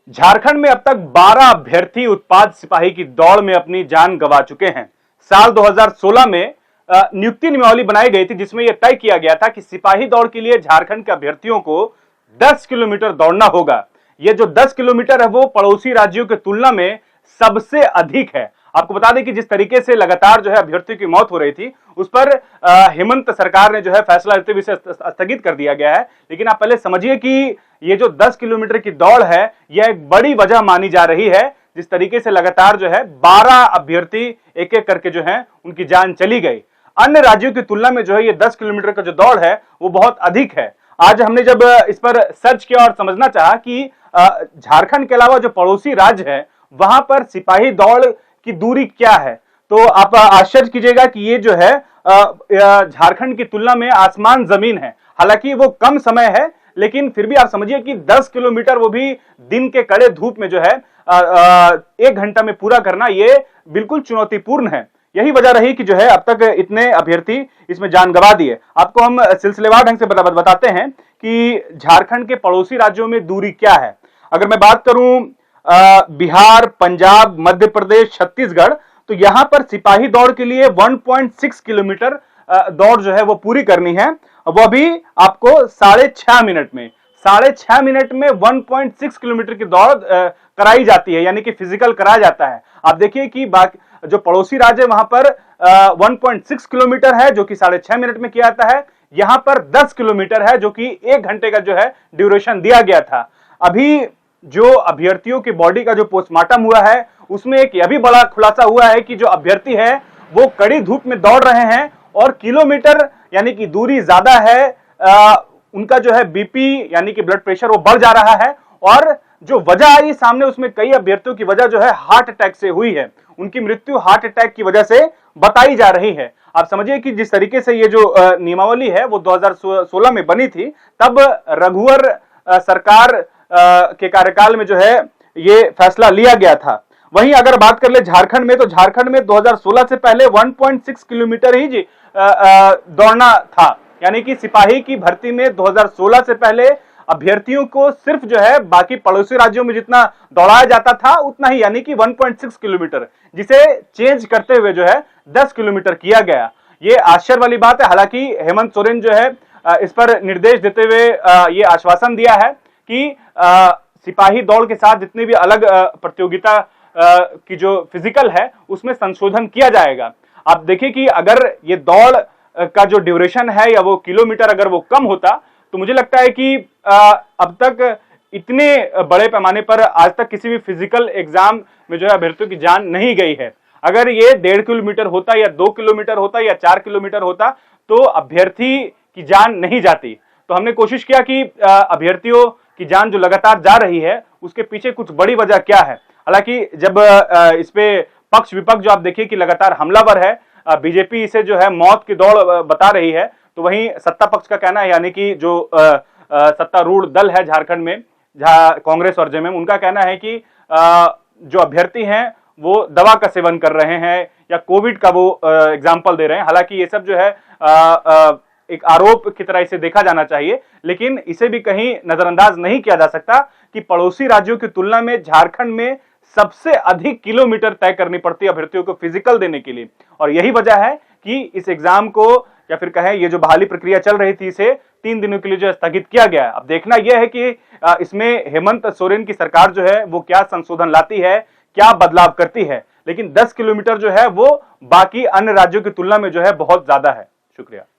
झारखंड में अब तक 12 अभ्यर्थी उत्पाद सिपाही की दौड़ में अपनी जान गंवा चुके हैं। साल 2016 में नियुक्ति नियमावली बनाई गई थी, जिसमें यह तय किया गया था कि सिपाही दौड़ के लिए झारखंड के अभ्यर्थियों को 10 किलोमीटर दौड़ना होगा। यह जो 10 किलोमीटर है वो पड़ोसी राज्यों की तुलना में सबसे अधिक है। आपको बता दें कि जिस तरीके से लगातार जो है अभ्यर्थियों की मौत हो रही थी, उस पर हेमंत सरकार ने जो है फैसला लेते हुए इसे स्थगित कर दिया गया है। लेकिन आप पहले समझिए कि ये जो 10 किलोमीटर की दौड़ है, यह एक बड़ी वजह मानी जा रही है। जिस तरीके से लगातार जो है 12 अभ्यर्थी एक एक करके जो है उनकी जान चली गई। अन्य राज्यों की तुलना में जो है ये 10 किलोमीटर का जो दौड़ है वो बहुत अधिक है। आज हमने जब इस पर सर्च किया और समझना चाहा कि झारखंड के अलावा जो पड़ोसी राज्य है वहां पर सिपाही दौड़ की दूरी क्या है, तो आप आश्चर्य कीजिएगा कि ये जो है झारखंड की तुलना में आसमान जमीन है। हालांकि वो कम समय है, लेकिन फिर भी आप समझिए कि 10 किलोमीटर वो भी दिन के कड़े धूप में जो है 1 घंटा में पूरा करना, ये बिल्कुल चुनौतीपूर्ण है। यही वजह रही कि जो है अब तक इतने अभ्यर्थी इसमें जान गंवा दिए। आपको हम सिलसिलेवार ढंग से बताते हैं कि झारखंड के पड़ोसी राज्यों में दूरी क्या है। अगर मैं बात करूं बिहार, पंजाब, मध्य प्रदेश, छत्तीसगढ़, तो यहां पर सिपाही दौड़ के लिए 1.6 किलोमीटर दौड़ जो है वो पूरी करनी है। वो भी आपको 6.5 मिनट में 1.6 किलोमीटर की दौड़ कराई जाती है, यानी कि फिजिकल कराया जाता है। आप देखिए कि जो पड़ोसी राज्य है वहां पर 1.6 किलोमीटर है जो कि 6.5 मिनट में किया जाता है। यहां पर 10 किलोमीटर है जो कि 1 घंटे का जो है ड्यूरेशन दिया गया था। अभी जो अभ्यर्थियों की बॉडी का जो पोस्टमार्टम हुआ है उसमें एक यह भी बड़ा खुलासा हुआ है कि जो अभ्यर्थी है वो कड़ी धूप में दौड़ रहे हैं और किलोमीटर यानी कि दूरी ज्यादा है, उनका जो है बीपी यानी कि ब्लड प्रेशर वो बढ़ जा रहा है। और जो वजह आई सामने उसमें कई अभ्यर्थियों की वजह जो है हार्ट अटैक से हुई है। उनकी मृत्यु हार्ट अटैक की वजह से बताई जा रही है। आप समझिए कि जिस तरीके से ये जो नियमावली है वो 2016 में बनी थी, तब रघुवर सरकार के कार्यकाल में जो है ये फैसला लिया गया था। वहीं अगर बात कर ले झारखंड में, तो झारखंड में 2016 से पहले 1.6 किलोमीटर ही दौड़ना था। यानी कि सिपाही की भर्ती में 2016 से पहले अभ्यर्थियों को सिर्फ जो है बाकी पड़ोसी राज्यों में जितना दौड़ाया जाता था उतना ही, यानी कि 1.6 किलोमीटर, जिसे चेंज करते हुए जो है 10 किलोमीटर किया गया। ये आश्चर्य वाली बात है। हालांकि हेमंत सोरेन जो है इस पर निर्देश देते हुए ये आश्वासन दिया है कि सिपाही दौड़ के साथ जितनी भी अलग प्रतियोगिता की जो फिजिकल है उसमें संशोधन किया जाएगा। आप देखिए कि अगर ये दौड़ का जो ड्यूरेशन है या वो किलोमीटर अगर वो कम होता, तो मुझे लगता है कि अब तक इतने बड़े पैमाने पर आज तक किसी भी फिजिकल एग्जाम में जो है अभ्यर्थियों की जान नहीं गई है। अगर ये 1.5 किलोमीटर होता या 2 किलोमीटर होता या 4 किलोमीटर होता तो अभ्यर्थी की जान नहीं जाती। तो हमने कोशिश किया कि अभ्यर्थियों की जान जो लगातार जा रही है उसके पीछे कुछ बड़ी वजह क्या है। हालांकि जब इस पे पक्ष विपक्ष जो आप देखिए कि लगातार हमलावर है, बीजेपी इसे जो है मौत की दौड़ बता रही है, तो वहीं सत्ता पक्ष का कहना है, यानी कि जो सत्तारूढ़ दल है झारखंड में, जहां कांग्रेस और जेएमएम, उनका कहना है कि जो अभ्यर्थी हैं वो दवा का सेवन कर रहे हैं या कोविड का वो एग्जाम्पल दे रहे हैं। हालांकि ये सब जो है एक आरोप की तरह इसे देखा जाना चाहिए, लेकिन इसे भी कहीं नजरअंदाज नहीं किया जा सकता कि पड़ोसी राज्यों की तुलना में झारखंड में सबसे अधिक किलोमीटर तय करनी पड़ती है अभ्यर्थियों को फिजिकल देने के लिए। और यही वजह है कि इस एग्जाम को, या फिर कहें ये जो बहाली प्रक्रिया चल रही थी, इसे 3 दिनों के लिए जो स्थगित किया गया है। अब देखना यह है कि इसमें हेमंत सोरेन की सरकार जो है वो क्या संशोधन लाती है, क्या बदलाव करती है। लेकिन 10 किलोमीटर जो है वो बाकी अन्य राज्यों की तुलना में जो है बहुत ज्यादा है। शुक्रिया।